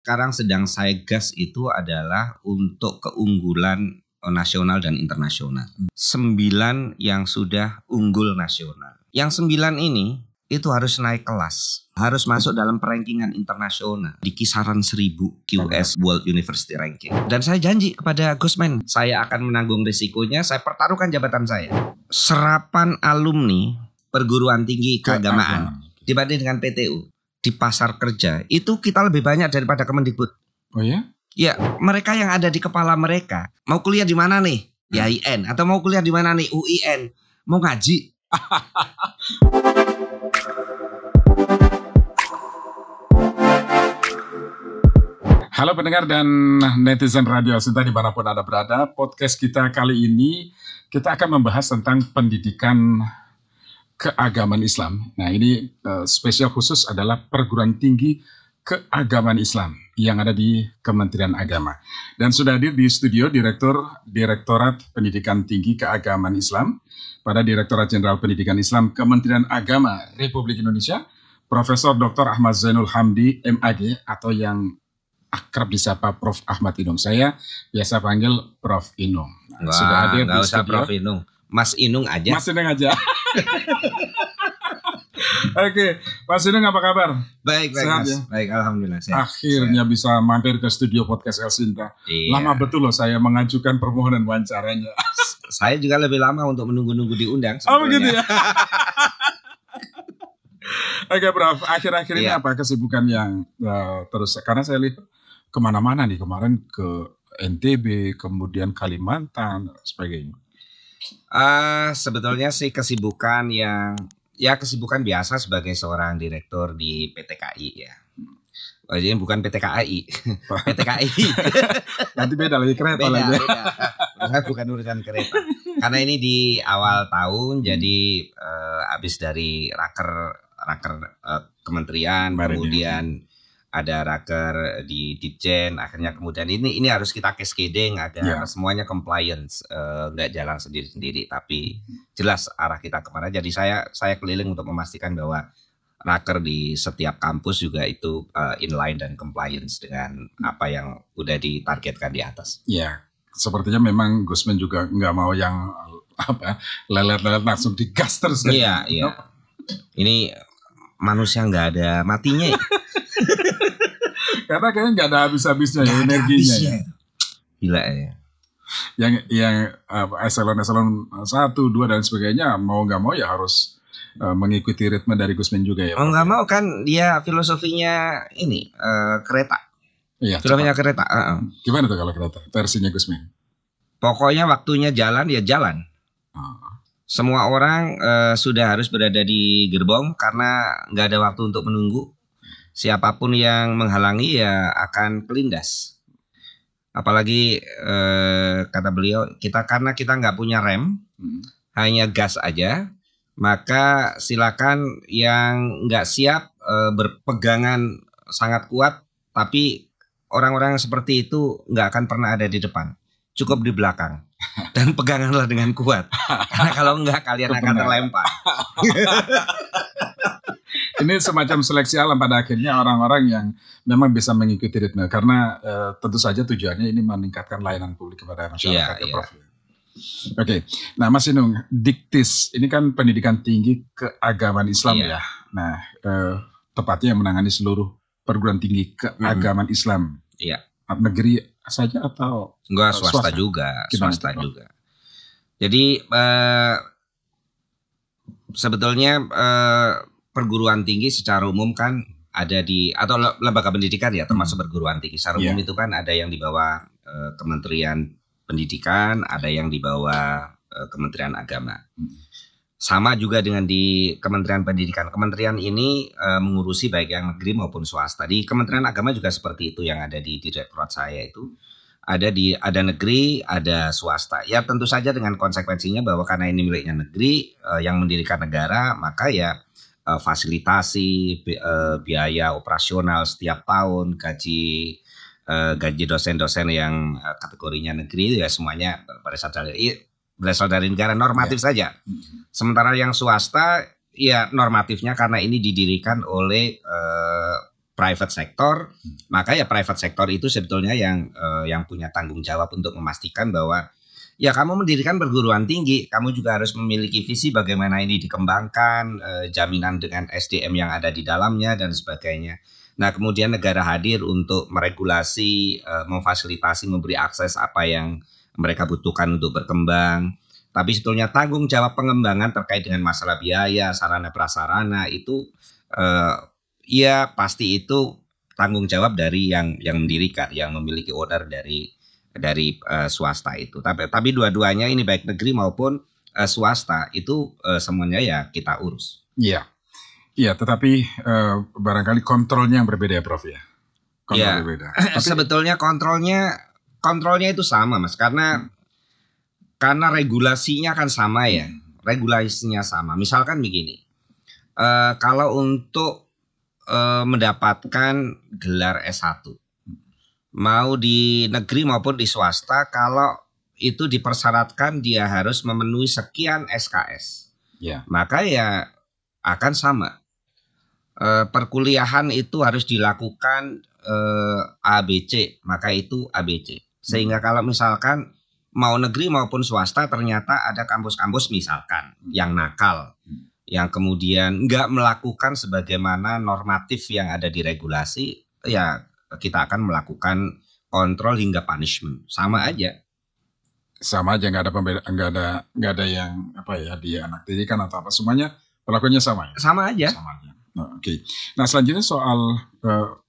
sekarang sedang saya gas itu adalah untuk keunggulan nasional dan internasional. 9 yang sudah unggul nasional. Yang 9 ini itu harus naik kelas, harus masuk dalam perankingan internasional di kisaran 1000 QS World University Ranking. Dan saya janji kepada Gusman, saya akan menanggung risikonya, saya pertaruhkan jabatan saya. Serapan alumni perguruan tinggi keagamaan dibanding dengan PTU di pasar kerja itu kita lebih banyak daripada Kemendikbud. Oh ya? Ya, mereka yang ada di kepala mereka mau kuliah di mana nih? Di IAIN atau mau kuliah di mana nih? UIN. Mau ngaji. Halo pendengar dan netizen Radio Sinta dimanapun Anda berada. Podcast kita kali ini kita akan membahas tentang pendidikan keagamaan Islam. Nah ini spesial khusus adalah perguruan tinggi keagamaan Islam yang ada di Kementerian Agama. Dan sudah hadir di studio Direktorat Pendidikan Tinggi Keagamaan Islam pada Direktorat Jenderal Pendidikan Islam Kementerian Agama Republik Indonesia, Profesor Dr. Ahmad Zainul Hamdi MAG atau yang akrab disapa Prof. Ahmad Inung. Saya biasa panggil Prof. Inung. Wah, sudah hadir di studio. Prof. Inung. Mas Inung aja. Mas Inung aja. Oke, Mas Inung apa kabar? Baik, sehat, Mas. Ya? Baik, alhamdulillah. Sehat. Akhirnya bisa mampir ke studio podcast El Sinta. Iya. Lama betul loh saya mengajukan permohonan wawancaranya. Saya juga lebih lama untuk menunggu-nunggu diundang. Oh begitu ya. Oke, Prof. Akhir-akhir ini apa kesibukan yang terus? Karena saya lihat kemana-mana nih, kemarin ke NTB, kemudian Kalimantan, sebagainya. Sebetulnya sih kesibukan yang kesibukan biasa sebagai seorang direktur di PT KAI ya. Jadi bukan PT KAI, PT KAI. Nanti beda lagi kereta lagi. Beda. Bukan urusan kereta. Karena ini di awal tahun, jadi habis dari raker kementerian, kemudian ada raker di Ditjen, akhirnya kemudian ini harus kita cascading agar semuanya compliance, nggak jalan sendiri-sendiri, tapi jelas arah kita kemana. Jadi saya keliling untuk memastikan bahwa raker di setiap kampus juga itu inline dan compliance dengan apa yang udah ditargetkan di atas. Ya, sepertinya memang Gusman juga nggak mau yang lelet-lelet langsung digas terus. Iya. Ini manusia nggak ada matinya ya. Karena kayaknya nggak ada habis-habisnya ya energinya. Ya. Gila ya. Yang eselon 1, 2 dan sebagainya mau nggak mau ya harus mengikuti ritme dari Gusman juga ya. Mau nggak mau kan dia filosofinya ini kereta. Iya. Filosofinya kereta. Gimana tuh kalau kereta versinya Gusman? Pokoknya waktunya jalan ya jalan. Semua orang sudah harus berada di gerbong karena nggak ada waktu untuk menunggu. Siapapun yang menghalangi ya akan kelindas. Apalagi kata beliau karena kita nggak punya rem, hanya gas aja, maka silakan yang nggak siap berpegangan sangat kuat, tapi orang-orang yang seperti itu nggak akan pernah ada di depan, cukup di belakang. Dan peganganlah dengan kuat, karena kalau enggak kalian akan terlempar. Ini semacam seleksi alam pada akhirnya orang-orang yang memang bisa mengikuti ritme. Karena tentu saja tujuannya ini meningkatkan layanan publik kepada masyarakat. Prof. Oke, nah Mas Inung, Diktis ini kan pendidikan tinggi keagamaan Islam ya. Nah, tepatnya yang menangani seluruh perguruan tinggi keagamaan Islam. Iya. Negeri saja atau enggak, swasta juga. Swasta juga. Jadi sebetulnya perguruan tinggi secara umum kan ada atau lembaga pendidikan ya, termasuk perguruan tinggi secara umum itu kan ada yang di bawah Kementerian Pendidikan, ada yang di bawah Kementerian Agama. Sama juga dengan di Kementerian Pendidikan. Kementerian ini mengurusi baik yang negeri maupun swasta. Di Kementerian Agama juga seperti itu yang ada di direktorat saya itu. Ada negeri, ada swasta. Ya tentu saja dengan konsekuensinya bahwa karena ini miliknya negeri yang mendirikan negara, maka ya fasilitasi, biaya operasional setiap tahun, gaji dosen-dosen yang kategorinya negeri ya semuanya berasal dari negara normatif saja. Sementara yang swasta ya normatifnya karena ini didirikan oleh private sector, maka ya private sector itu sebetulnya yang punya tanggung jawab untuk memastikan bahwa ya kamu mendirikan perguruan tinggi, kamu juga harus memiliki visi bagaimana ini dikembangkan, jaminan dengan SDM yang ada di dalamnya dan sebagainya. Nah, kemudian negara hadir untuk meregulasi, memfasilitasi, memberi akses apa yang mereka butuhkan untuk berkembang. Tapi sebetulnya tanggung jawab pengembangan terkait dengan masalah biaya, sarana prasarana itu ya pasti itu tanggung jawab dari yang mendirikan, yang memiliki order dari swasta itu. Tapi dua-duanya ini baik negeri maupun swasta itu semuanya ya kita urus. Iya, iya. Tetapi barangkali kontrolnya yang berbeda ya, Prof ya. Kontrol berbeda. Tapi sebetulnya kontrolnya itu sama, Mas, karena regulasinya kan sama ya. Regulasinya sama. Misalkan begini, kalau untuk mendapatkan gelar S1. Mau di negeri maupun di swasta, kalau itu dipersyaratkan dia harus memenuhi sekian SKS, maka ya akan sama. Perkuliahan itu harus dilakukan ABC, maka itu ABC. Sehingga kalau misalkan mau negeri maupun swasta ternyata ada kampus-kampus misalkan yang nakal, yang kemudian nggak melakukan sebagaimana normatif yang ada di regulasi, ya kita akan melakukan kontrol hingga punishment. Sama aja, nggak ada pembeda, nggak ada yang apa ya, dia anak didikan atau apa, semuanya perlakuannya sama ya? Sama aja. Nah, oke. Nah, selanjutnya soal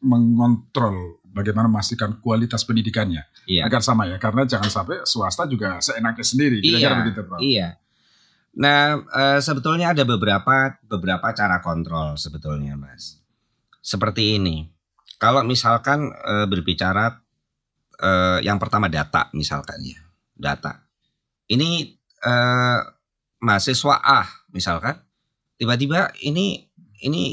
mengontrol bagaimana memastikan kualitas pendidikannya agar sama ya, karena jangan sampai swasta juga seenaknya sendiri. Kira-kira begitu, Pak. Iya. Nah, sebetulnya ada beberapa cara kontrol sebetulnya, Mas. Seperti ini. Kalau misalkan berbicara yang pertama data misalkan ya. Data. Ini mahasiswa A misalkan, tiba-tiba ini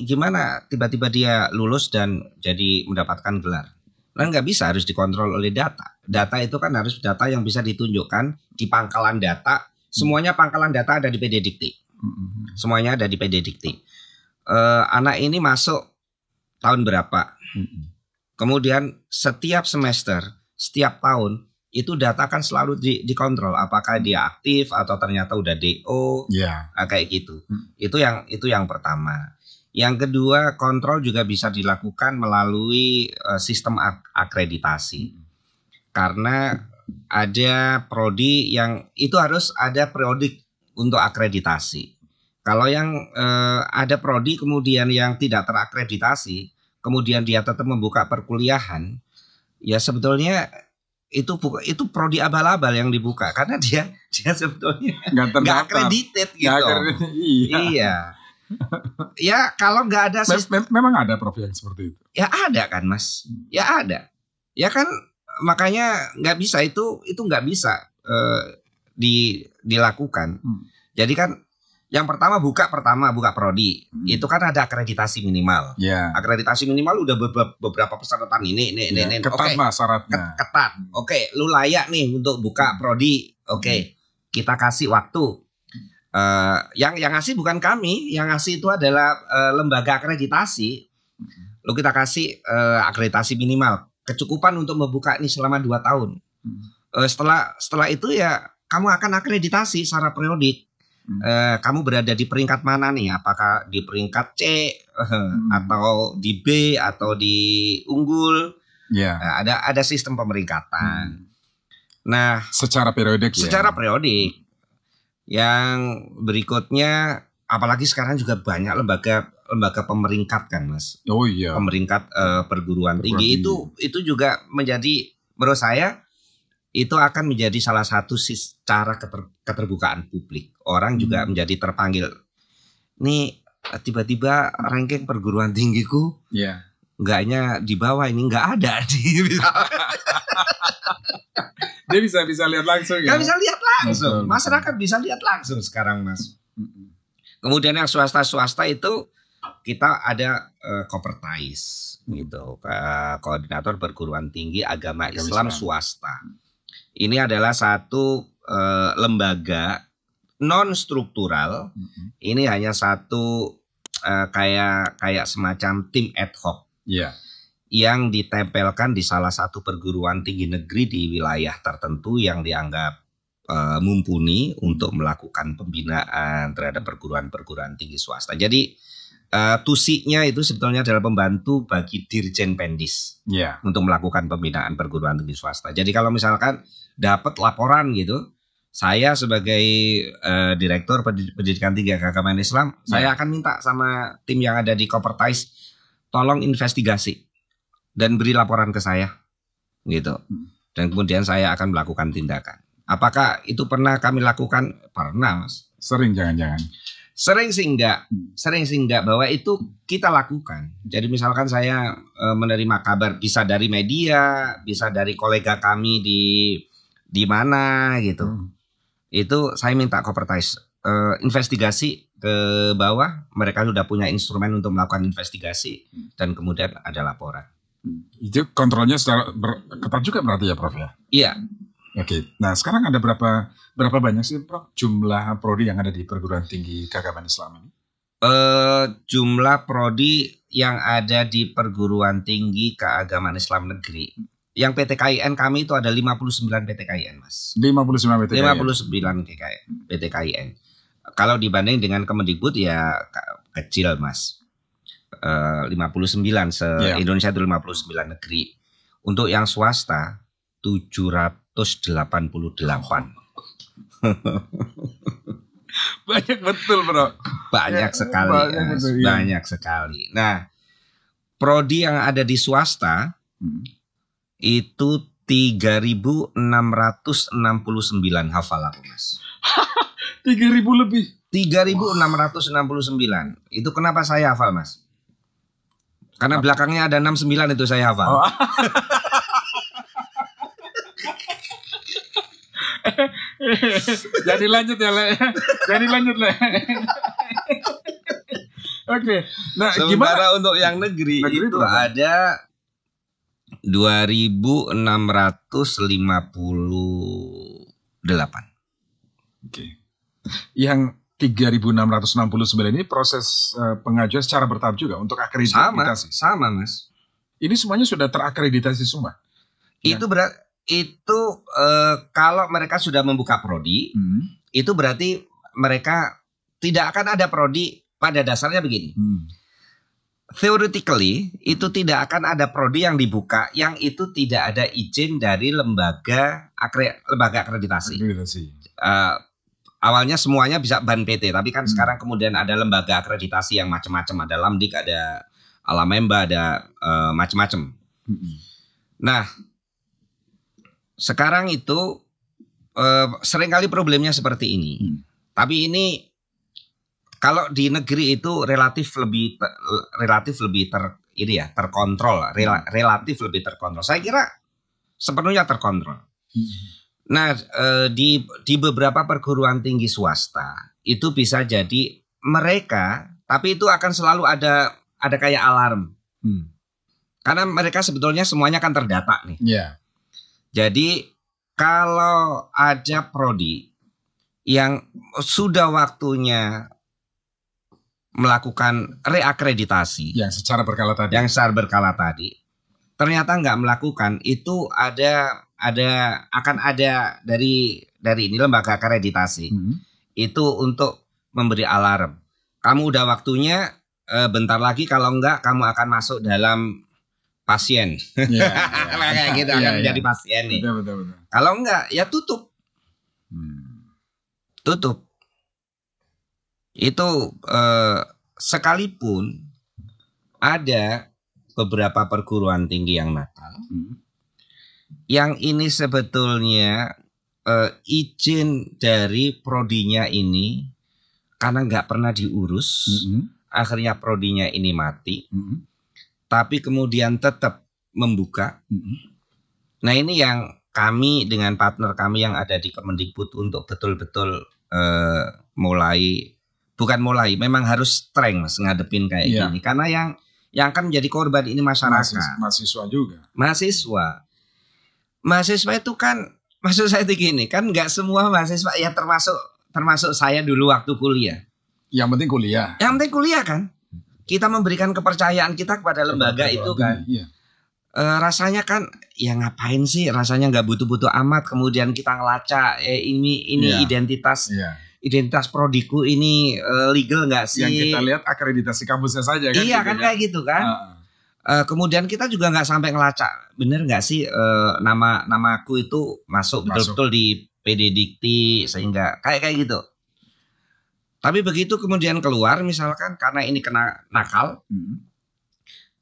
gimana tiba-tiba dia lulus dan jadi mendapatkan gelar. Nah, nggak bisa, harus dikontrol oleh data. Data itu kan harus data yang bisa ditunjukkan di pangkalan data. Semuanya pangkalan data ada di PD Dikti. Semuanya ada di PD Dikti. Anak ini masuk tahun berapa? Kemudian setiap semester, setiap tahun itu data kan selalu dikontrol. Apakah dia aktif atau ternyata udah DO, kayak gitu. Itu yang pertama. Yang kedua, kontrol juga bisa dilakukan melalui sistem akreditasi. Karena ada prodi yang itu harus ada periodik untuk akreditasi. Kalau yang ada prodi kemudian yang tidak terakreditasi, kemudian dia tetap membuka perkuliahan, ya sebetulnya itu prodi abal-abal yang dibuka karena dia sebetulnya nggak akredited gitu. Iya. Ya kalau nggak ada memang ada Prof yang seperti itu. Ya ada kan, Mas. Ya ada. Ya kan, makanya nggak bisa itu nggak bisa dilakukan. Jadi kan yang pertama buka prodi, itu kan ada akreditasi minimal. Akreditasi minimal udah beberapa persyaratan ini. Ketat lah syaratnya. Ketat. Oke, lu layak nih untuk buka prodi. Oke, kita kasih waktu. Yang ngasih bukan kami, yang ngasih itu adalah lembaga akreditasi. Lu kita kasih akreditasi minimal, kecukupan untuk membuka ini selama 2 tahun. Setelah itu ya kamu akan akreditasi secara periodik. Kamu berada di peringkat mana nih? Apakah di peringkat C atau di B atau di unggul? Ada sistem pemeringkatan. Nah, secara periodik. Secara periodik. Yang berikutnya, apalagi sekarang juga banyak lembaga pemeringkat kan, Mas. Oh iya. Pemeringkat perguruan tinggi itu juga menjadi, menurut saya itu akan menjadi salah satu cara keterbukaan publik. Orang juga menjadi terpanggil. Nih tiba-tiba ranking perguruan tinggiku enggaknya di bawah, ini enggak ada di dia bisa lihat langsung ya. Bisa lihat langsung. Masyarakat bisa lihat langsung sekarang, Mas. Kemudian yang swasta itu kita ada Kopertais gitu, Koordinator Perguruan Tinggi Agama Islam Swasta. Ini adalah satu lembaga non struktural. Ini hanya satu kayak semacam tim ad hoc. yang ditempelkan di salah satu perguruan tinggi negeri di wilayah tertentu yang dianggap mumpuni untuk melakukan pembinaan terhadap perguruan-perguruan tinggi swasta. Jadi tusinya itu sebetulnya adalah pembantu bagi Dirjen Pendis untuk melakukan pembinaan perguruan tinggi swasta. Jadi kalau misalkan dapat laporan gitu, saya sebagai Direktur Pendidikan Tinggi Keagamaan Islam, saya akan minta sama tim yang ada di Kopertais, tolong investigasi dan beri laporan ke saya, gitu. Dan kemudian saya akan melakukan tindakan. Apakah itu pernah kami lakukan? Pernah, Mas. Sering jangan-jangan. Sering sih enggak bahwa itu kita lakukan. Jadi misalkan saya menerima kabar bisa dari media, bisa dari kolega kami di mana gitu. Itu saya minta Kopertais investigasi ke bawah. Mereka sudah punya instrumen untuk melakukan investigasi dan kemudian ada laporan. Itu kontrolnya secara ketat juga berarti ya, Prof ya? Iya. Oke. Nah, sekarang ada berapa banyak sih, Prof, jumlah prodi yang ada di perguruan tinggi keagamaan Islam ini? Jumlah prodi yang ada di perguruan tinggi keagamaan Islam negeri. Yang PTKIN kami itu ada 59 PTKIN, Mas. 59 PTKIN. 59 PTKIN. Kalau dibanding dengan Kemendikbud ya kecil, Mas. 59 se-Indonesia itu 59 negeri. Untuk yang swasta 788. Banyak betul, Bro. Banyak sekali. Banyak sekali. Nah, prodi yang ada di swasta itu 3.669 hafal aku, Mas. 3.000 lebih. 3.669. Itu kenapa saya hafal, Mas? Karena belakangnya ada 69 itu saya hafal. Oh. Jadi lanjut ya, Le. Jadi lanjut, Le. Oke. Nah, sementara gimana untuk yang negeri itu ada 2.658. Oke. Yang 3.669 ini proses pengajuan secara bertahap juga untuk akreditasi. Sama, Mas. Ini semuanya sudah terakreditasi semua. Itu kalau mereka sudah membuka prodi, itu berarti mereka tidak akan ada prodi. Pada dasarnya begini. Theoretically itu tidak akan ada prodi yang dibuka yang itu tidak ada izin dari lembaga akreditasi. Awalnya semuanya bisa ban PT, tapi kan sekarang kemudian ada lembaga akreditasi yang macam-macam, ada Lamdik, ada Alamemba, ada macam-macam. Nah, sekarang itu seringkali problemnya seperti ini. Tapi ini kalau di negeri itu relatif lebih terkontrol, relatif lebih terkontrol. Saya kira sepenuhnya terkontrol. Nah, di beberapa perguruan tinggi swasta itu bisa jadi mereka, tapi itu akan selalu ada kayak alarm. Karena mereka sebetulnya semuanya kan terdata nih. Jadi kalau ada prodi yang sudah waktunya melakukan reakreditasi yang secara berkala tadi, ternyata nggak melakukan, itu akan ada dari ini lembaga akreditasi itu untuk memberi alarm. Kamu udah waktunya, bentar lagi kalau enggak kamu akan masuk dalam pasien. Kayak gitu akan jadi pasien nih. Betul. Kalau enggak ya tutup. Tutup. Itu sekalipun ada beberapa perguruan tinggi yang nakal. Yang ini sebetulnya izin dari prodinya ini karena nggak pernah diurus, akhirnya prodinya ini mati, tapi kemudian tetap membuka. Nah, ini yang kami dengan partner kami yang ada di Kemendikbud untuk betul-betul memang harus strength, Mas, ngadepin kayak gini, karena yang akan menjadi korban ini masyarakat, mahasiswa juga. Mahasiswa itu kan, maksud saya itu gini, kan nggak semua mahasiswa ya termasuk saya dulu waktu kuliah. Yang penting kuliah. Yang penting kuliah kan. Kita memberikan kepercayaan kita kepada lembaga itu kan. rasanya kan ya ngapain sih, rasanya nggak butuh-butuh amat. Kemudian kita ngelacak ini identitas prodiku ini legal nggak sih? Yang kita lihat akreditasi kampusnya saja kan? Iya gitu kan kayak gitu kan. Kemudian kita juga nggak sampai ngelacak bener nggak sih namaku itu masuk betul-betul di PD Dikti sehingga kayak gitu. Tapi begitu kemudian keluar misalkan karena ini kena nakal,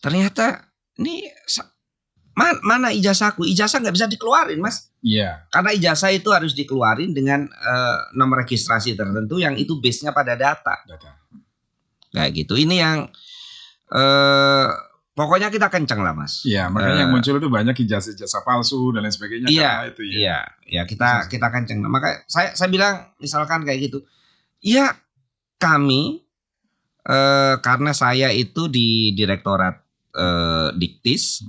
ternyata ini mana ijazahku? Ijazah nggak bisa dikeluarin, Mas. Iya. Karena ijazah itu harus dikeluarin dengan nomor registrasi tertentu yang itu base-nya pada data. Kayak gitu. Ini yang pokoknya kita kenceng lah, Mas. Iya, makanya yang muncul itu banyak ijazah palsu dan lain sebagainya. Iya, kita kenceng. Maka saya bilang misalkan kayak gitu. Iya, kami karena saya itu di Direktorat Diktis,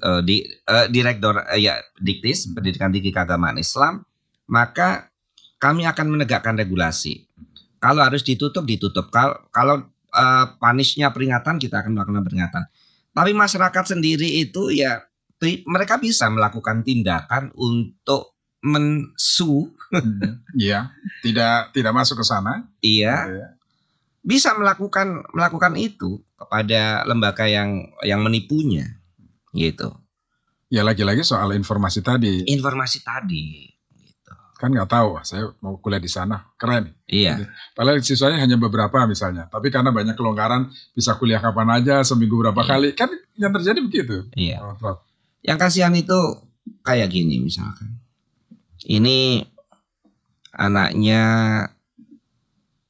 Diktis Pendidikan Tinggi Keagamaan Islam, maka kami akan menegakkan regulasi. Kalau harus ditutup. Kalau punishnya peringatan, kita akan melakukan peringatan. Tapi masyarakat sendiri itu ya mereka bisa melakukan tindakan untuk mensu. Iya, tidak masuk ke sana. Iya. Bisa melakukan itu kepada lembaga yang menipunya gitu. Ya lagi-lagi soal informasi tadi. Gitu. Kan nggak tahu, saya mau kuliah di sana, keren. Iya. Padahal siswanya hanya beberapa misalnya, tapi karena banyak kelonggaran bisa kuliah kapan aja, seminggu berapa kali, kan yang terjadi begitu. Iya. Yang kasihan itu kayak gini misalkan, ini anaknya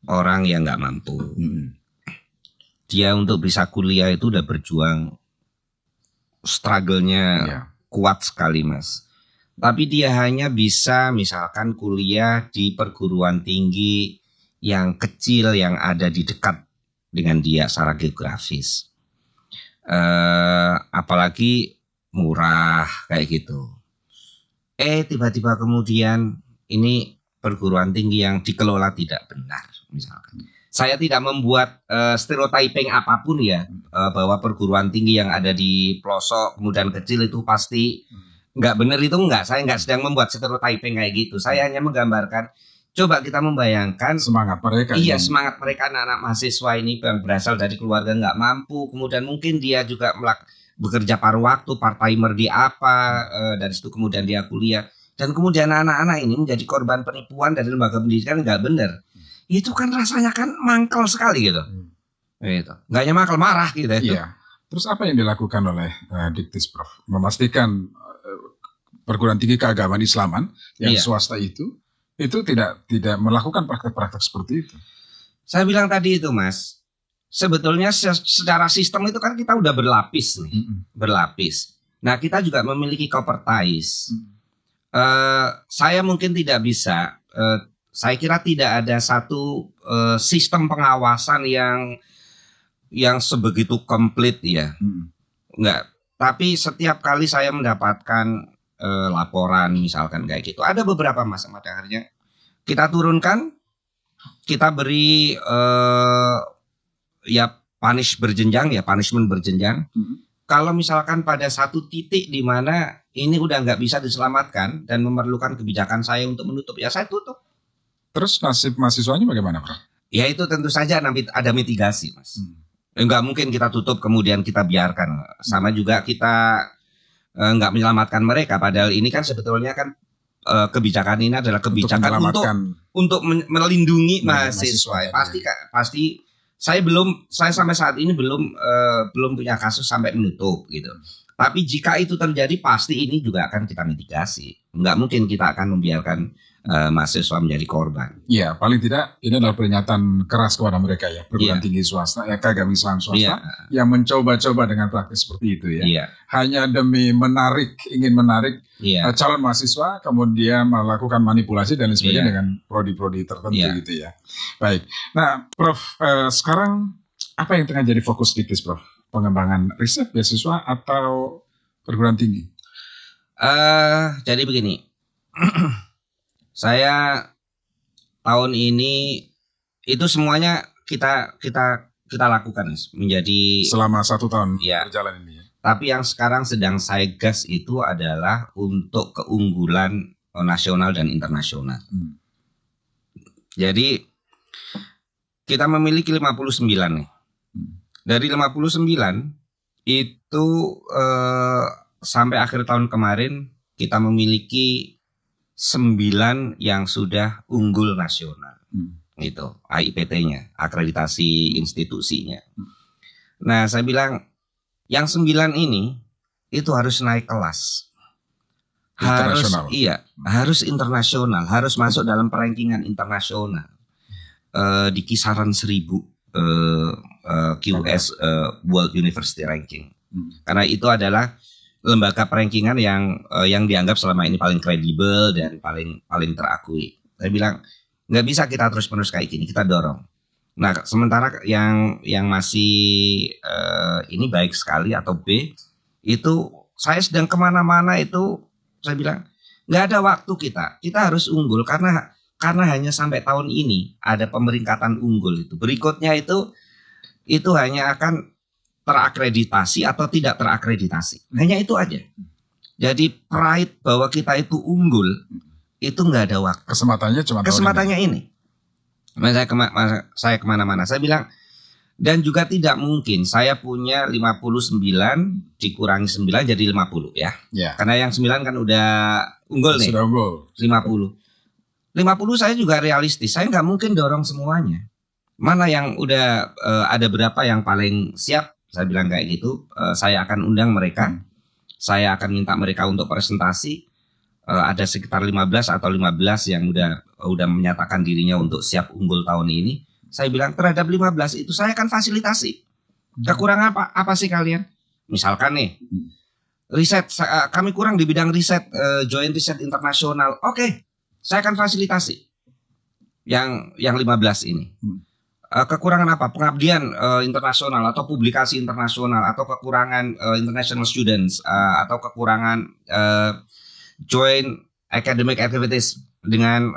orang yang nggak mampu, dia untuk bisa kuliah itu udah berjuang, struggle-nya kuat sekali, Mas. Tapi dia hanya bisa misalkan kuliah di perguruan tinggi yang kecil yang ada di dekat dengan dia secara geografis. Apalagi murah kayak gitu. Tiba-tiba kemudian ini perguruan tinggi yang dikelola tidak benar misalkan. Saya tidak membuat stereotyping apapun ya, bahwa perguruan tinggi yang ada di pelosok kemudian kecil itu pasti nggak benar, itu enggak. Saya nggak sedang membuat stereotyping kayak gitu. Saya hanya menggambarkan, coba kita membayangkan semangat mereka. Iya, semangat mereka anak-anak mahasiswa ini yang berasal dari keluarga nggak mampu, kemudian mungkin dia juga bekerja paruh waktu, part timer di apa, dari situ kemudian dia kuliah, dan kemudian anak-anak ini menjadi korban penipuan dari lembaga pendidikan nggak benar. Itu kan rasanya kan mangkel sekali gitu. Gitu. Nggak hanya mangkel, marah gitu. Iya. Terus apa yang dilakukan oleh Diktis, Prof? Memastikan perguruan tinggi keagamaan Islaman yang swasta itu tidak melakukan praktek-praktek seperti itu. Saya bilang tadi itu, Mas, sebetulnya secara sistem itu kan kita udah berlapis nih, berlapis. Nah, kita juga memiliki kompertais. Saya mungkin tidak bisa. Saya kira tidak ada satu sistem pengawasan yang sebegitu komplit ya, enggak. Tapi setiap kali saya mendapatkan laporan misalkan kayak gitu, ada beberapa masa pada akhirnya kita turunkan, kita beri punishment berjenjang. Kalau misalkan pada satu titik di mana ini udah nggak bisa diselamatkan dan memerlukan kebijakan saya untuk menutup, ya saya tutup. Terus nasib mahasiswanya bagaimana, Prof? Ya itu tentu saja ada mitigasi, Mas. Nggak mungkin kita tutup kemudian kita biarkan. Sama juga kita nggak menyelamatkan mereka, padahal ini kan sebetulnya kan kebijakan ini adalah kebijakan untuk melindungi mahasiswa. Pasti saya sampai saat ini belum punya kasus sampai menutup gitu. Tapi jika itu terjadi pasti ini juga akan kita mitigasi. Nggak mungkin kita akan membiarkan mahasiswa menjadi korban. Iya, paling tidak ini adalah peringatan keras kepada mereka ya, perguruan tinggi swasta, keagamaan Islam swasta yang mencoba-coba dengan praktik seperti itu ya. Hanya demi ingin menarik calon mahasiswa, kemudian melakukan manipulasi dan sebagainya dengan prodi-prodi tertentu gitu ya. Baik, nah Prof, sekarang apa yang tengah jadi fokus Diktis, Prof? Pengembangan riset, beasiswa atau perguruan tinggi? Jadi begini. Saya tahun ini itu semuanya kita lakukan menjadi selama 1 tahun berjalan ini ya. Tapi yang sekarang sedang saya gas itu adalah untuk keunggulan nasional dan internasional. Jadi kita memiliki 59 nih. Dari 59 itu sampai akhir tahun kemarin kita memiliki 9 yang sudah unggul nasional. Itu AIPT-nya, akreditasi institusinya. Nah, saya bilang yang 9 ini itu harus naik kelas. Harus internasional, harus masuk dalam rankingan internasional. Di kisaran 1000 QS World University Ranking. Karena itu adalah lembaga perankingan yang dianggap selama ini paling kredibel dan paling terakui. Saya bilang nggak bisa kita terus-menerus kayak gini, kita dorong. Nah, sementara yang masih ini baik sekali atau B itu saya sedang kemana-mana itu saya bilang nggak ada waktu kita harus unggul karena hanya sampai tahun ini ada pemeringkatan unggul itu. Berikutnya itu hanya akan terakreditasi atau tidak terakreditasi. Hanya itu aja. Jadi pride bahwa kita itu unggul itu nggak ada waktu. Kesempatannya ini. Saya kemana-mana. Saya bilang dan juga tidak mungkin saya punya 59 dikurangi 9 jadi 50 ya. Karena yang 9 kan udah unggul nih. Sudah unggul. 50 saya juga realistis. Saya nggak mungkin dorong semuanya. Mana yang udah ada berapa yang paling siap? Saya bilang kayak gitu. Saya akan undang mereka. Saya akan minta mereka untuk presentasi. Ada sekitar 15 atau 15 yang udah menyatakan dirinya untuk siap unggul tahun ini. Saya bilang terhadap 15 itu saya akan fasilitasi. Kekurangan apa sih kalian? Misalkan nih, riset kami kurang di bidang riset, joint riset internasional. Oke. Saya akan fasilitasi yang 15 ini. Kekurangan apa? Pengabdian internasional atau publikasi internasional atau kekurangan international students atau kekurangan joint academic activities dengan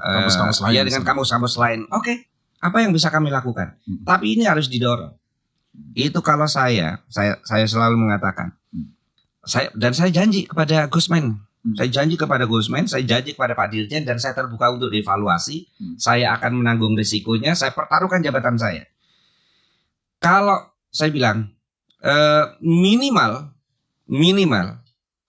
kamus-kamus lain. Ya dengan kamus-kamus lain. Oke. Apa yang bisa kami lakukan? Tapi ini harus didorong. Itu kalau saya selalu mengatakan. Saya janji kepada Gusmen. Saya janji kepada Gusmen, saya janji kepada Pak Dirjen dan saya terbuka untuk dievaluasi. Saya akan menanggung risikonya, saya pertaruhkan jabatan saya. Kalau saya bilang minimal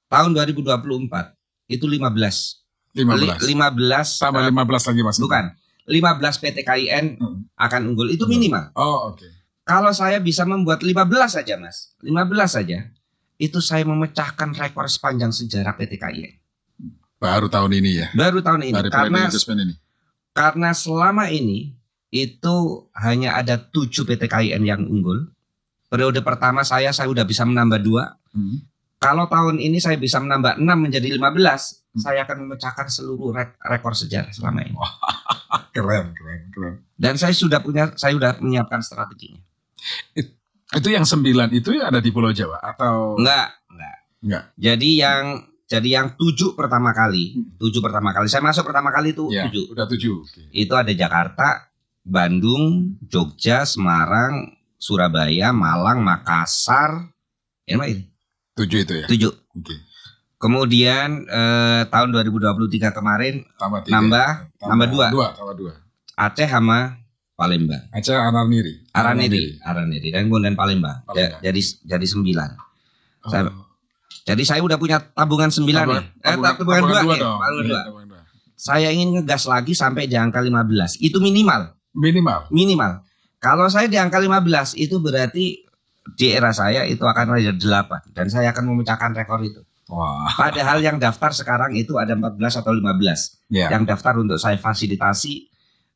tahun 2024 itu 15 tambah 15 lagi Mas. Bukan. 15 PTKIN akan unggul itu minimal. Oh, oke. Kalau saya bisa membuat 15 saja, Mas. 15 saja. Itu saya memecahkan rekor sepanjang sejarah PTKIN. Baru tahun ini ya? Baru tahun ini. Ini. Karena selama ini itu hanya ada 7 PTKIN yang unggul. Periode pertama saya sudah bisa menambah 2. Kalau tahun ini saya bisa menambah 6 menjadi 15, saya akan memecahkan seluruh rekor sejarah selama ini. Keren. Dan saya sudah menyiapkan strateginya. Itu yang 9 itu ada di Pulau Jawa atau enggak. Jadi yang 7 pertama kali. Saya masuk pertama kali itu 7. Udah 7. Okay. Itu ada Jakarta, Bandung, Jogja, Semarang, Surabaya, Malang, Makassar. Ini 7 itu ya? 7. Okay. Kemudian tahun 2023 kemarin tambah 2. Aceh sama Palembang. Aceh Araniri dan kemudian Palembang. Jadi 9. Jadi saya udah punya tabungan 9 nih. Tabungan 2. Saya ingin ngegas lagi sampai di angka 15. Itu minimal. Kalau saya di angka 15 itu berarti di era saya itu akan ada 8 dan saya akan memecahkan rekor itu. Wah. Padahal yang daftar sekarang itu ada 14 atau 15 yang daftar untuk saya fasilitasi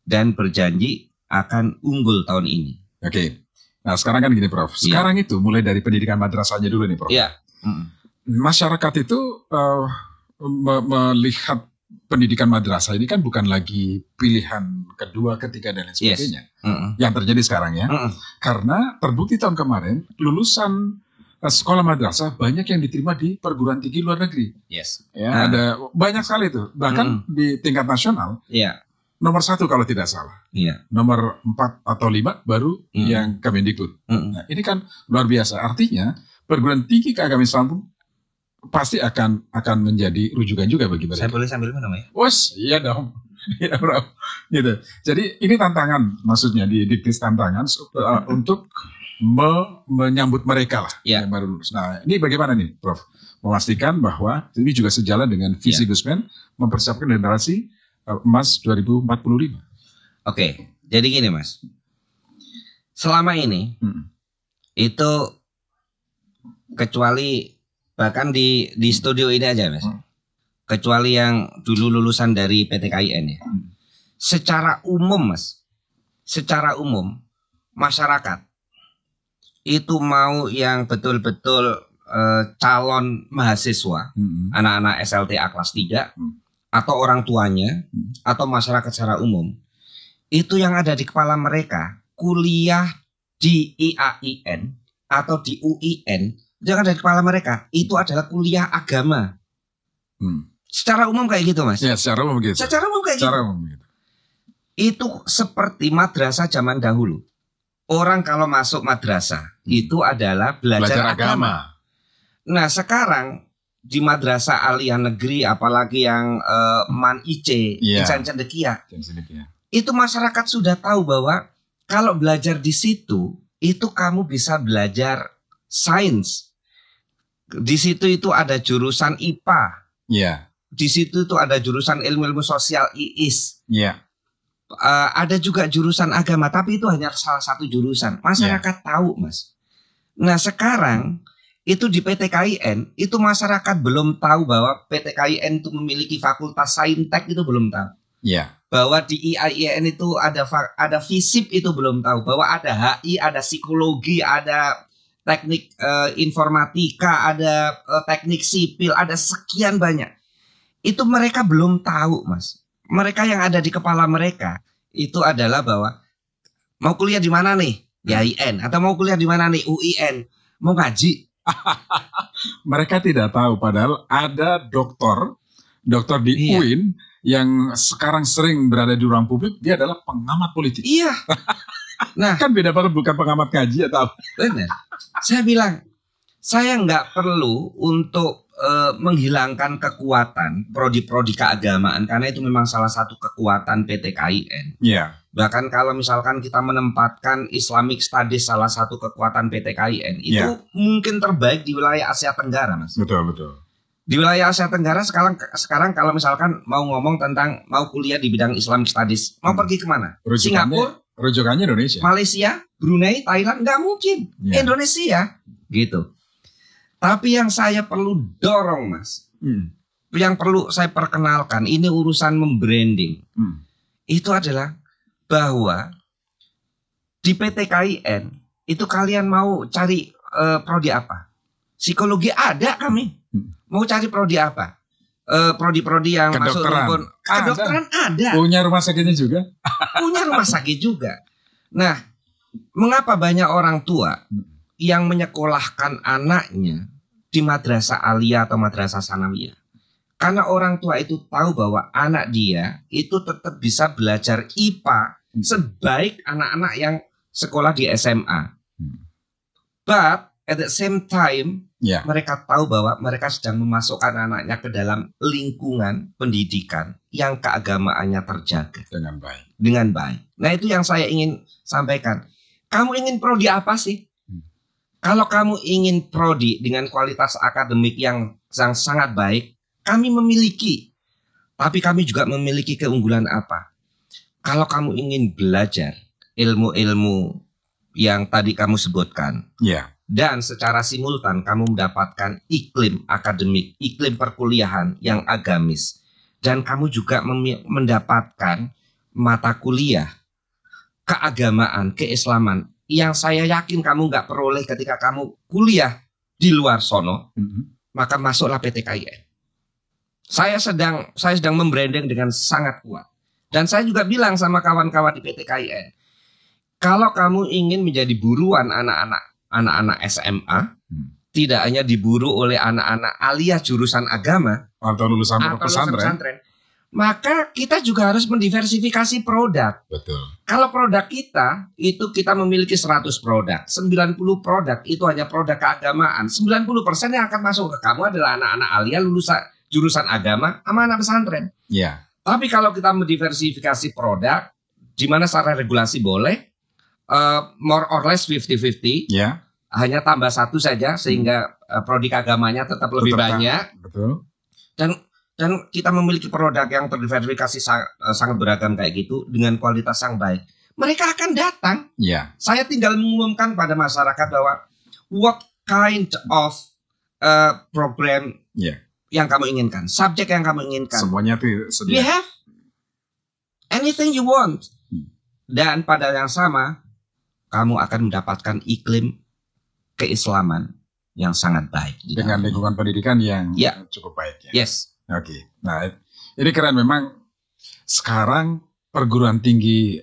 dan berjanji akan unggul tahun ini. Oke. Nah sekarang kan gini Prof. Sekarang itu mulai dari pendidikan madrasahnya dulu nih Prof. Iya. Masyarakat itu melihat pendidikan madrasah ini kan bukan lagi pilihan kedua, ketiga dan lain sebagainya. Yang terjadi sekarang ya. Karena terbukti tahun kemarin lulusan sekolah madrasah banyak yang diterima di perguruan tinggi luar negeri. Ada banyak sekali itu. Bahkan di tingkat nasional. Nomor 1 kalau tidak salah. Nomor 4 atau 5 baru yang Kemendikbud. Nah, ini kan luar biasa. Artinya perguruan tinggi keagamaan Islam pun pasti akan menjadi rujukan juga bagi mereka. Saya boleh sambil minum ya? Wes, iya dong. Ya, bro. Gitu. Jadi ini tantangan, maksudnya diktis tantangan untuk menyambut mereka lah yang baru lulus. Nah, ini bagaimana nih, Prof? Memastikan bahwa ini juga sejalan dengan visi Gusmen mempersiapkan generasi emas 2045. Oke, jadi gini Mas. Selama ini itu kecuali bahkan di studio ini aja Mas. Kecuali yang dulu lulusan dari PTKIN ya. Secara umum Mas, secara umum masyarakat itu mau yang betul-betul calon mahasiswa, anak-anak SLTA kelas 3 atau orang tuanya atau masyarakat secara umum, itu yang ada di kepala mereka kuliah di IAIN atau di UIN, yang ada di kepala mereka itu adalah kuliah agama. Secara umum kayak gitu Mas. Ya, secara umum begitu. Secara umum kayak gitu. Itu seperti madrasah zaman dahulu. Orang kalau masuk madrasah itu adalah belajar agama. Nah sekarang di madrasah aliyah negeri, apalagi yang MAN IC, Insan Cendekia, itu masyarakat sudah tahu bahwa kalau belajar di situ itu kamu bisa belajar sains. Di situ itu ada jurusan IPA. Di situ itu ada jurusan ilmu-ilmu sosial IIS. Ada juga jurusan agama, tapi itu hanya salah satu jurusan. Masyarakat tahu Mas. Nah sekarang itu di PTKIN itu masyarakat belum tahu bahwa PTKIN itu memiliki fakultas saintek, itu belum tahu. Bahwa di IAIN itu ada FISIP, itu belum tahu. Bahwa ada HI, ada psikologi, ada teknik informatika, ada teknik sipil, ada sekian banyak. Itu mereka belum tahu Mas. Mereka yang ada di kepala mereka itu adalah bahwa mau kuliah di mana nih? IAIN. Atau mau kuliah di mana nih? UIN. Mau ngaji. Mereka tidak tahu padahal ada dokter di UIN yang sekarang sering berada di ruang publik, dia adalah pengamat politik. Nah, kan beda, bukan pengamat kaji atau apa. Benar. Saya bilang, saya nggak perlu untuk menghilangkan kekuatan prodi-prodi keagamaan, karena itu memang salah satu kekuatan PTKIN. Bahkan kalau misalkan kita menempatkan Islamic Studies salah satu kekuatan PTKIN, itu mungkin terbaik di wilayah Asia Tenggara, Mas. Betul. Di wilayah Asia Tenggara sekarang kalau misalkan mau ngomong tentang mau kuliah di bidang Islamic Studies, mau pergi kemana? Singapura, rujukannya Indonesia, Malaysia, Brunei, Thailand, nggak mungkin. Indonesia, gitu. Tapi yang saya perlu dorong Mas, yang perlu saya perkenalkan, ini urusan membranding. Itu adalah bahwa di PTKIN itu kalian mau cari prodi apa? Psikologi ada kami. Mau cari prodi apa? Prodi-prodi yang masuk rumpun kedokteran ada. Punya rumah sakitnya juga. Punya rumah sakit juga. Nah, mengapa banyak orang tua yang menyekolahkan anaknya di madrasah aliyah atau madrasah sanawiyah? Karena orang tua itu tahu bahwa anak dia itu tetap bisa belajar IPA sebaik anak-anak yang sekolah di SMA. But at the same time, mereka tahu bahwa mereka sedang memasukkan anaknya ke dalam lingkungan pendidikan yang keagamaannya terjaga dengan baik. Nah, itu yang saya ingin sampaikan. Kamu ingin prodi apa sih? Kalau kamu ingin prodi dengan kualitas akademik yang sangat baik, kami memiliki. Tapi kami juga memiliki keunggulan apa? Kalau kamu ingin belajar ilmu-ilmu yang tadi kamu sebutkan, dan secara simultan kamu mendapatkan iklim akademik, iklim perkuliahan yang agamis, dan kamu juga mendapatkan mata kuliah keagamaan, keislaman, yang saya yakin kamu nggak peroleh ketika kamu kuliah di luar sono, maka masuklah PTKIN. Saya sedang membranding dengan sangat kuat. Dan saya juga bilang sama kawan-kawan di PTKIN, kalau kamu ingin menjadi buruan anak-anak SMA, tidak hanya diburu oleh anak-anak aliyah jurusan agama atau lulusan pesantren, maka kita juga harus mendiversifikasi produk. Betul. Kalau produk kita itu kita memiliki 100 produk, 90 produk itu hanya produk keagamaan. 90% yang akan masuk ke kamu adalah anak-anak alia lulusan jurusan agama sama anak pesantren. Ya. Tapi kalau kita mendiversifikasi produk, di mana secara regulasi boleh, more or less 50-50, Ya. hanya tambah satu saja sehingga prodi agamanya tetap lebih banyak. Betul. Dan kita memiliki produk yang terdiversifikasi sangat beragam kayak gitu dengan kualitas yang baik. Mereka akan datang. Ya. Saya tinggal mengumumkan pada masyarakat bahwa what kind of program Ya. yang kamu inginkan, subjek yang kamu inginkan. Semuanya tuh We sedia. have anything you want. Dan pada yang sama, kamu akan mendapatkan iklim keislaman yang sangat baik. Dengan lingkungan pendidikan yang Ya. cukup baik ya. Yes. Oke. Nah, ini keren memang sekarang perguruan tinggi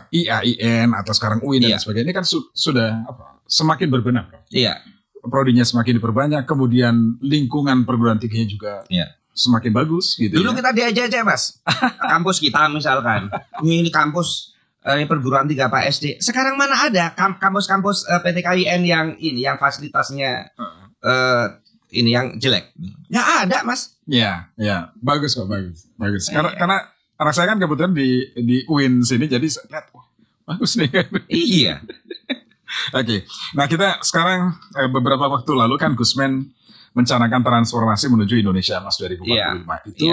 IAIN atau sekarang UIN dan Iya. sebagainya ini kan sudah semakin berbenah. Iya. Prodinya semakin diperbanyak, kemudian lingkungan perguruan tingginya juga Iya. semakin bagus gitu. Dulu ya. kita diajak-ajak, Mas. Kampus kita misalkan. Ini kampus ini perguruan tinggi apa SD. Sekarang mana ada kampus-kampus PTKIN yang fasilitasnya ini yang jelek. Nggak ada, Mas. Ya, bagus kok, bagus. Karena anak saya kan kebetulan di UIN sini, jadi saya lihat, wah, bagus nih. Iya. Oke, nah kita sekarang beberapa waktu lalu kan Gusmen mencanangkan transformasi menuju Indonesia Emas 2045 itu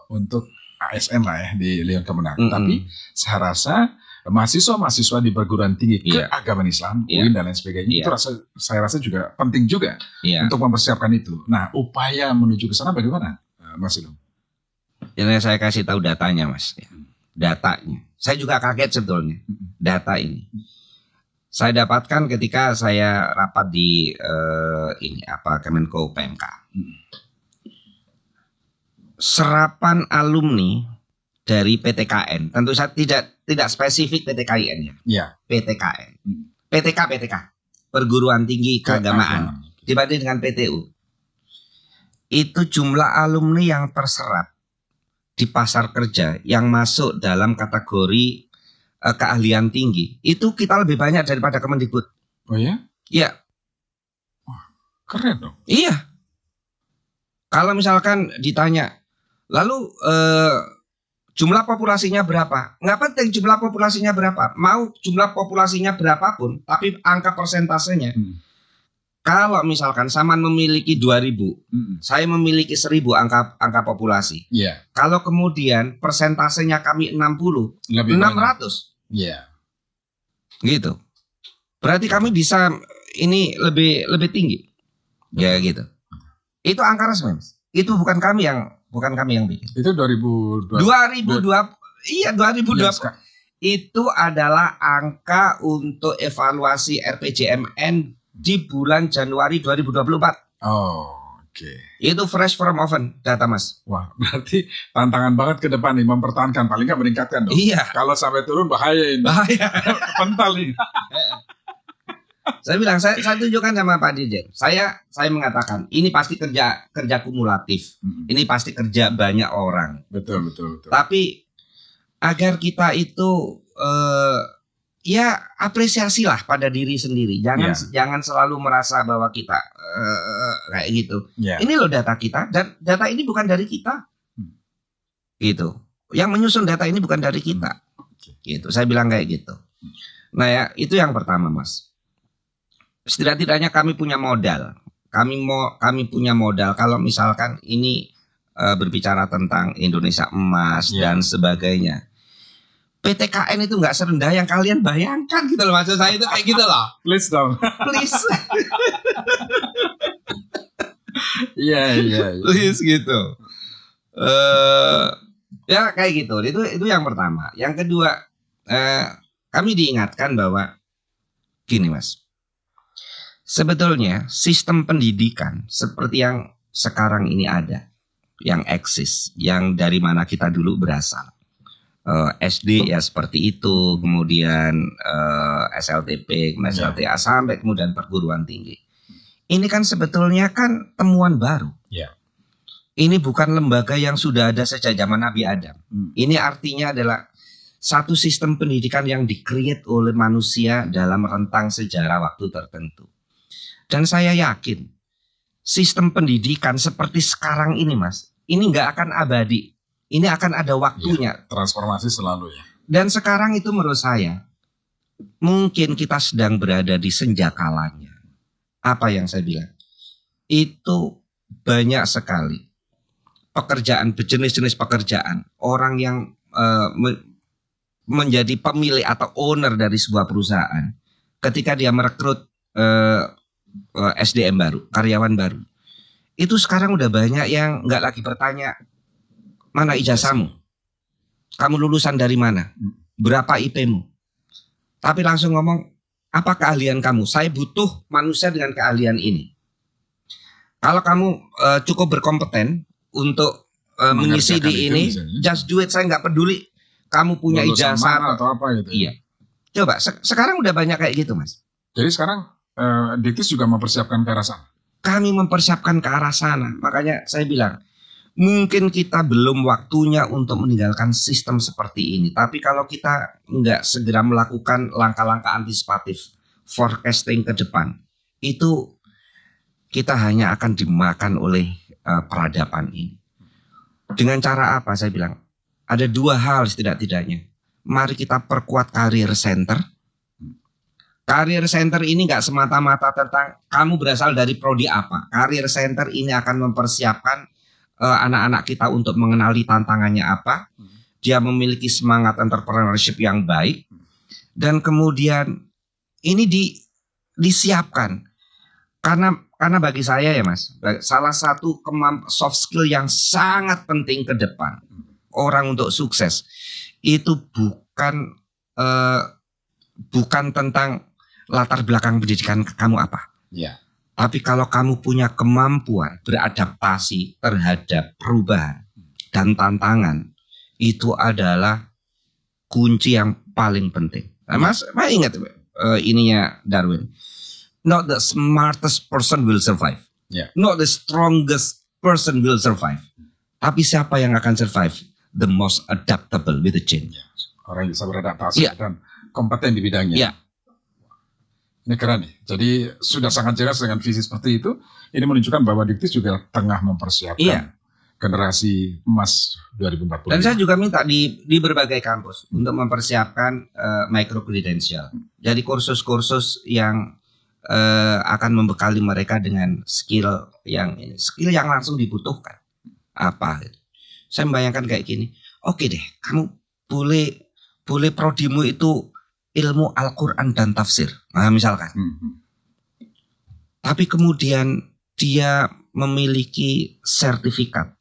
untuk ASN lah ya di Lyon Kemenang. Tapi saya rasa mahasiswa di perguruan tinggi keagamaan Islam, UIN dan lain sebagainya itu saya rasa juga penting juga untuk mempersiapkan itu. Nah, upaya menuju ke sana bagaimana, Mas Ilham? Yang saya kasih tahu datanya, Mas. Datanya. Saya juga kaget sebetulnya. Data ini. Saya dapatkan ketika saya rapat di Kemenko PMK. Serapan alumni dari PTKN, tentu saja tidak spesifik PTKIN ya. Iya. PTKN. PTK, perguruan tinggi keagamaan. Dibanding dengan PTU. Itu jumlah alumni yang terserap di pasar kerja yang masuk dalam kategori keahlian tinggi. Itu kita lebih banyak daripada Kemendikbud. Oh ya? Iya. Wah, keren dong. Iya. Kalau misalkan ditanya, lalu jumlah populasinya berapa? Nggak penting jumlah populasinya berapa. Mau jumlah populasinya berapapun, tapi angka persentasenya. Kalau misalkan Saman memiliki 2.000, saya memiliki 1.000 angka populasi. Iya. Kalau kemudian persentasenya kami 60, Lebih 600. Iya. Gitu. Berarti kami bisa ini lebih tinggi. Ya gitu. Itu angka resmi. Itu bukan kami yang bikin. Itu 2020. 2020. Itu adalah angka untuk evaluasi RPJMN di bulan Januari 2024. Oh, oke. Itu fresh from oven data, Mas. Wah, berarti tantangan banget ke depan nih, mempertahankan, paling nggak meningkatkan dong. Iya. Kalau sampai turun bahaya ini. Bahaya. Pental nih. Saya bilang, saya tunjukkan sama Pak Dirjen. Saya mengatakan ini pasti kerja kumulatif. Ini pasti kerja banyak orang. Betul. Tapi agar kita itu ya apresiasilah pada diri sendiri. Jangan selalu merasa bahwa kita kayak gitu. Ini loh data kita, dan data ini bukan dari kita. Gitu. Yang menyusun data ini bukan dari kita. Gitu. Saya bilang kayak gitu. Nah ya, itu yang pertama, Mas. Setidak-tidaknya kami punya modal. Kami punya modal kalau misalkan ini berbicara tentang Indonesia Emas dan sebagainya. PTKN itu nggak serendah yang kalian bayangkan gitu loh, maksud saya itu kayak gitu loh. Please dong. Please. Iya. Please gitu. Ya kayak gitu. Itu yang pertama. Yang kedua, kami diingatkan bahwa gini, Mas. Sebetulnya sistem pendidikan seperti yang sekarang ini ada, yang eksis, yang dari mana kita dulu berasal. SD ya seperti itu, kemudian SLTP, kemudian SLTA sampai kemudian perguruan tinggi. Ini kan sebetulnya kan temuan baru. Ini bukan lembaga yang sudah ada sejak zaman Nabi Adam. Ini artinya adalah satu sistem pendidikan yang di-create oleh manusia dalam rentang sejarah waktu tertentu. Dan saya yakin sistem pendidikan seperti sekarang ini, Mas, ini nggak akan abadi. Ini akan ada waktunya. Ya, transformasi selalu ya. Dan sekarang itu menurut saya mungkin kita sedang berada di senjakalanya. Apa yang saya bilang? Itu banyak sekali pekerjaan, jenis-jenis pekerjaan. Orang yang menjadi pemilik atau owner dari sebuah perusahaan, ketika dia merekrut SDM baru, karyawan baru, itu sekarang udah banyak yang nggak lagi bertanya mana ijazahmu, kamu lulusan dari mana, berapa IP-mu, tapi langsung ngomong apa keahlian kamu. Saya butuh manusia dengan keahlian ini. Kalau kamu cukup berkompeten untuk mengisi di ini, just do it. Saya nggak peduli kamu punya ijazah atau apa gitu. Iya. Coba sekarang udah banyak kayak gitu, Mas. Jadi sekarang Diktis juga mempersiapkan ke arah sana. Kami mempersiapkan ke arah sana. Makanya saya bilang, mungkin kita belum waktunya untuk meninggalkan sistem seperti ini. Tapi kalau kita nggak segera melakukan langkah-langkah antisipatif, forecasting ke depan, itu kita hanya akan dimakan oleh peradaban ini. Dengan cara apa? Saya bilang, ada dua hal setidak-tidaknya. Mari kita perkuat career center. Career center ini nggak semata-mata tentang kamu berasal dari prodi apa. Career center ini akan mempersiapkan anak-anak kita untuk mengenali tantangannya apa. Dia memiliki semangat entrepreneurship yang baik. Dan kemudian ini disiapkan. Karena bagi saya ya, Mas, salah satu soft skill yang sangat penting ke depan orang untuk sukses itu bukan tentang latar belakang pendidikan kamu apa. Ya. Tapi kalau kamu punya kemampuan beradaptasi terhadap perubahan dan tantangan, itu adalah kunci yang paling penting. Nah, Mas ingat ininya Darwin. Not the smartest person will survive. Yeah. Not the strongest person will survive. Tapi siapa yang akan survive? The most adaptable with the change. Orang yang bisa beradaptasi dan kompeten di bidangnya. Yeah. Ini keren nih. Jadi sudah sangat jelas dengan visi seperti itu. Ini menunjukkan bahwa Diktis juga tengah mempersiapkan generasi emas 2040. Dan saya juga minta di berbagai kampus untuk mempersiapkan micro credential. Jadi kursus-kursus yang akan membekali mereka dengan skill yang langsung dibutuhkan. Apa? Saya membayangkan kayak gini. Oke deh, kamu boleh prodimu itu ilmu Al-Quran dan tafsir. Nah, misalkan. Tapi kemudian dia memiliki sertifikat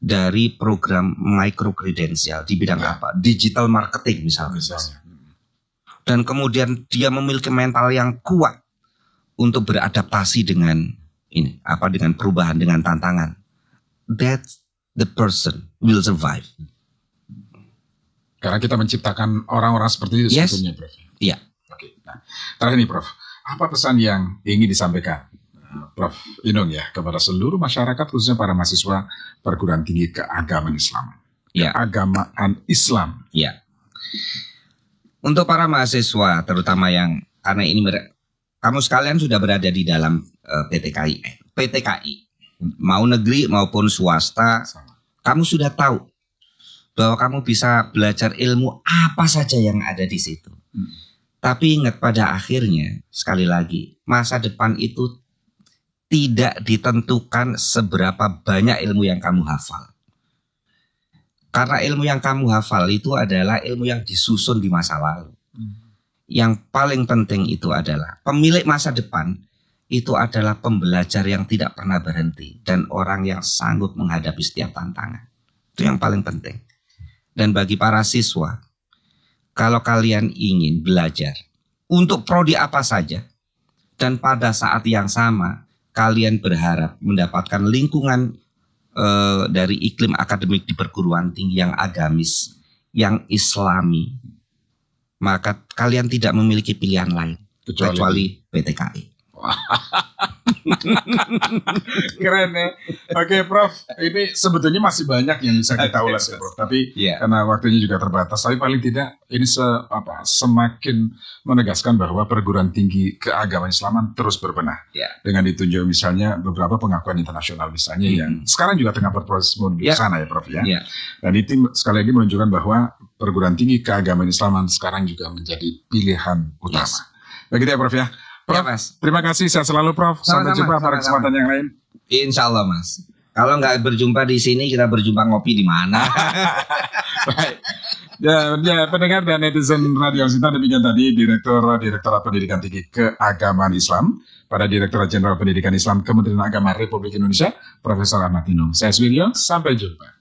dari program micro credential di bidang apa? Digital marketing misalnya. Dan kemudian dia memiliki mental yang kuat untuk beradaptasi dengan dengan perubahan, dengan tantangan. That the person will survive. Karena kita menciptakan orang-orang seperti itu sebetulnya, Prof. Iya. Oke. Nah, terakhir nih, Prof. Apa pesan yang ingin disampaikan, Prof. Inung ya, kepada seluruh masyarakat, khususnya para mahasiswa perguruan tinggi keagamaan Islam? Ya. Keagamaan Islam. Ya. Untuk para mahasiswa, terutama yang karena ini kamu sekalian sudah berada di dalam PTKI, mau negeri maupun swasta, kamu sudah tahu bahwa kamu bisa belajar ilmu apa saja yang ada di situ. Tapi ingat pada akhirnya, sekali lagi, masa depan itu tidak ditentukan seberapa banyak ilmu yang kamu hafal. Karena ilmu yang kamu hafal itu adalah ilmu yang disusun di masa lalu. Yang paling penting itu adalah pemilik masa depan itu adalah pembelajar yang tidak pernah berhenti dan orang yang sanggup menghadapi setiap tantangan. Itu yang paling penting. Dan bagi para siswa, kalau kalian ingin belajar untuk prodi apa saja dan pada saat yang sama kalian berharap mendapatkan lingkungan dari iklim akademik di perguruan tinggi yang agamis, yang islami, maka kalian tidak memiliki pilihan lain kecuali PTKI. Keren ya. Oke, Prof. Ini sebetulnya masih banyak yang bisa kita ulas ya, Prof. Tapi karena waktunya juga terbatas, tapi paling tidak ini semakin menegaskan bahwa perguruan tinggi keagamaan Islaman terus berbenah. Dengan ditunjuk misalnya beberapa pengakuan internasional misalnya yang sekarang juga tengah berproses menuju ke sana ya, Prof ya. Dan itu sekali lagi menunjukkan bahwa perguruan tinggi keagamaan Islaman sekarang juga menjadi pilihan utama. Begitu ya, Prof ya. Prof, terima kasih. Saya selalu, Prof. Sampai jumpa pada kesempatan yang lain. Insya Allah, Mas. Kalau nggak berjumpa di sini, kita berjumpa ngopi di mana? Baik. Ya, pendengar dan netizen Radio Sinta, demikian tadi Direktorat Pendidikan Tinggi Keagamaan Islam pada Direktorat Jenderal Pendidikan Islam Kementerian Agama Republik Indonesia, Profesor Ahmad Tinung. Saya Suwiryo, sampai jumpa.